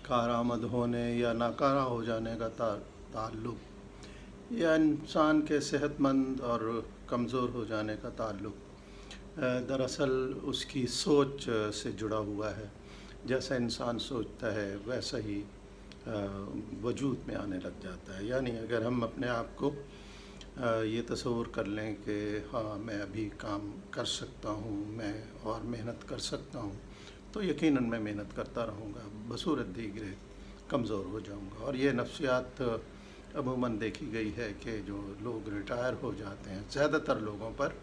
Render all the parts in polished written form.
کارآمد ہونے یا ناکارہ ہو جانے کا تعلق یا انسان کے صحت مند اور کمزور ہو جانے کا تعلق دراصل اس کی سوچ سے جڑا ہوا ہے۔ جیسا انسان سوچتا ہے ویسا ہی وجود میں آنے لگ جاتا ہے۔ یعنی اگر ہم اپنے آپ کو یہ تصور کر لیں کہ ہاں میں ابھی کام کر سکتا ہوں، میں اور محنت کر سکتا ہوں، تو یقیناً میں محنت کرتا رہوں گا، بصورت دیگرے کمزور ہو جاؤں گا۔ اور یہ نفسیات عموماً دیکھی گئی ہے کہ جو لوگ ریٹائر ہو جاتے ہیں، زیادہ تر لوگوں پر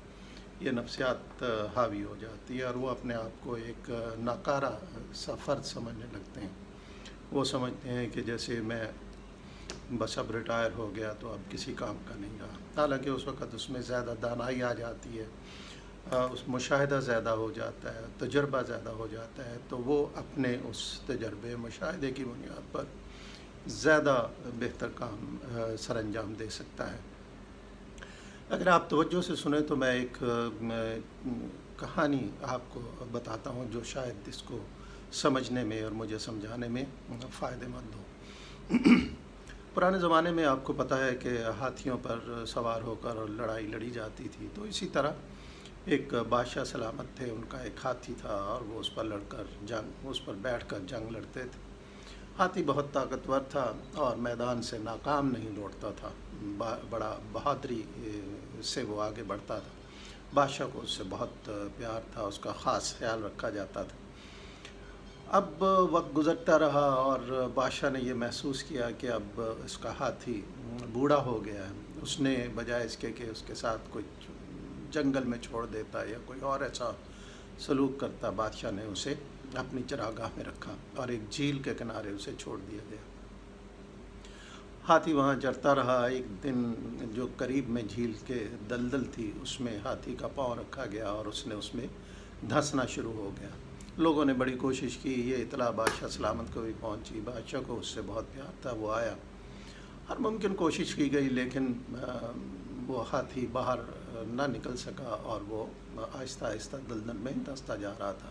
یہ نفسیات حاوی ہو جاتی ہے اور وہ اپنے آپ کو ایک ناکارہ سا فرد سمجھنے لگتے ہیں۔ وہ سمجھتے ہیں کہ جیسے میں بس اب ریٹائر ہو گیا تو اب کسی کام کا نہیں رہا، حالانکہ اس وقت اس میں زیادہ دانائی آ جاتی ہے، اس مشاہدہ زیادہ ہو جاتا ہے، تجربہ زیادہ ہو جاتا ہے، تو وہ اپنے اس تجربے مشاہدے کی بنیاد پر زیادہ بہتر کام سر انجام دے سکتا ہے۔ اگر آپ توجہ سے سنیں تو میں ایک کہانی آپ کو بتاتا ہوں جو شاید اس کو سمجھنے میں اور مجھے سمجھانے میں فائدہ مند ہو۔ پرانے زمانے میں آپ کو پتہ ہے کہ ہاتھیوں پر سوار ہو کر لڑائی لڑی جاتی تھی، تو اسی طرح ایک بادشاہ سلامت تھے، ان کا ایک ہاتھی تھا اور وہ اس پر بیٹھ کر جنگ لڑتے تھے۔ ہاتھی بہت طاقتور تھا اور میدان سے ناکام نہیں لوٹتا تھا، بڑا بہادری سے وہ آگے بڑھتا تھا۔ بادشاہ کو اس سے بہت پیار تھا، اس کا خاص خیال رکھا جاتا تھا۔ اب وقت گزرتا رہا اور بادشاہ نے یہ محسوس کیا کہ اب اس کا ہاتھی بوڑھا ہو گیا ہے۔ اس نے بجائے اس کے کہ اس کے ساتھ کچھ جنگل میں چھوڑ دیتا یا کوئی اور ایسا سلوک کرتا، بادشاہ نے اسے اپنی چراگاہ میں رکھا اور ایک جھیل کے کنارے اسے چھوڑ دیا گیا۔ ہاتھی وہاں چرتا رہا۔ ایک دن جو قریب میں جھیل کے دلدل تھی اس میں ہاتھی کا پاؤں رکھا گیا اور اس نے اس میں دھنسنا شروع ہو گیا۔ لوگوں نے بڑی کوشش کی، یہ اطلاع بادشاہ سلامت کو بھی پہنچی۔ بادشاہ کو اس سے بہت پیار تھا، وہ آیا، ہر ممکن کوشش کی گئی لیکن وہ ہاتھی باہر نہ نکل سکا اور وہ آہستہ آہستہ دلدل میں دھنستا جا رہا تھا۔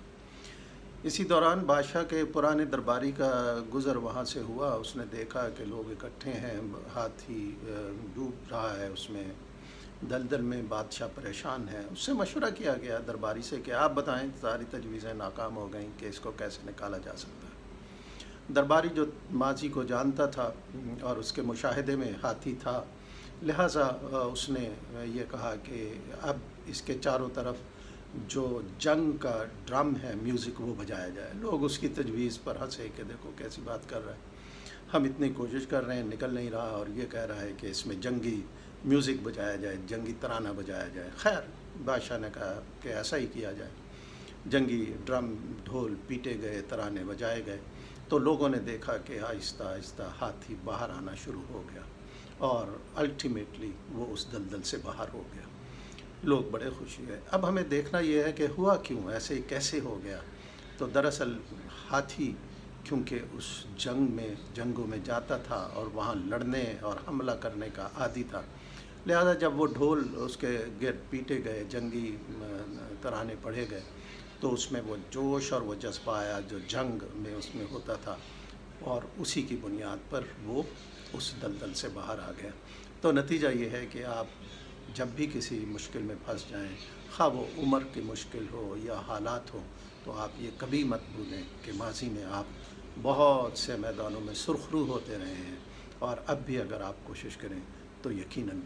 اسی دوران بادشاہ کے پرانے درباری کا گزر وہاں سے ہوا۔ اس نے دیکھا کہ لوگ اکٹھے ہیں، ہاتھی ڈوب رہا ہے اس میں دلدل میں، بادشاہ پریشان ہے۔ اس سے مشورہ کیا گیا درباری سے کہ آپ بتائیں، ساری تجویزیں ناکام ہو گئیں کہ اس کو کیسے نکالا جا سکتا ہے۔ درباری جو ماضی کو جانتا تھا اور اس کے مشاہدے میں ہاتھی تھا، لہٰذا اس نے یہ کہا کہ اب اس کے چاروں طرف جو جنگ کا ڈرم ہے، میوزک، وہ بجایا جائے۔ لوگ اس کی تجویز پر ہنسے کہ دیکھو کیسی بات کر رہا ہے، ہم اتنی کوشش کر رہے ہیں نکل نہیں رہا اور یہ کہہ رہا ہے کہ اس میں جنگی میوزک بجایا جائے، جنگی ترانہ بجایا جائے۔ خیر بادشاہ نے کہا کہ ایسا ہی کیا جائے۔ جنگی ڈرم ڈھول پیٹے گئے، ترانے بجائے گئے، تو لوگوں نے دیکھا کہ آہستہ آہستہ ہاتھی باہر آنا شروع ہو گیا اور الٹیمیٹلی وہ اس دلدل سے باہر ہو گیا۔ لوگ بڑے خوشی ہوئے۔ اب ہمیں دیکھنا یہ ہے کہ ہوا کیوں، ایسے کیسے ہو گیا؟ تو دراصل ہاتھی کیونکہ اس جنگوں میں جاتا تھا اور وہاں لڑنے اور حملہ کرنے کا عادی تھا، لہذا جب وہ ڈھول اس کے گرد پیٹے گئے، جنگی ترانے پڑھے گئے، تو اس میں وہ جوش اور وہ جذبہ آیا جو جنگ میں اس میں ہوتا تھا، اور اسی کی بنیاد پر وہ اس دلدل سے باہر آ گیا۔ تو نتیجہ یہ ہے کہ آپ جب بھی کسی مشکل میں پھنس جائیں، خواہ وہ عمر کی مشکل ہو یا حالات ہوں، تو آپ یہ کبھی مت بھولیں کہ ماضی میں آپ بہت سے میدانوں میں سرخ رو ہوتے رہے ہیں، اور اب بھی اگر آپ کوشش کریں تو یقیناً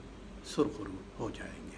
سرخ رو ہو جائیں گے۔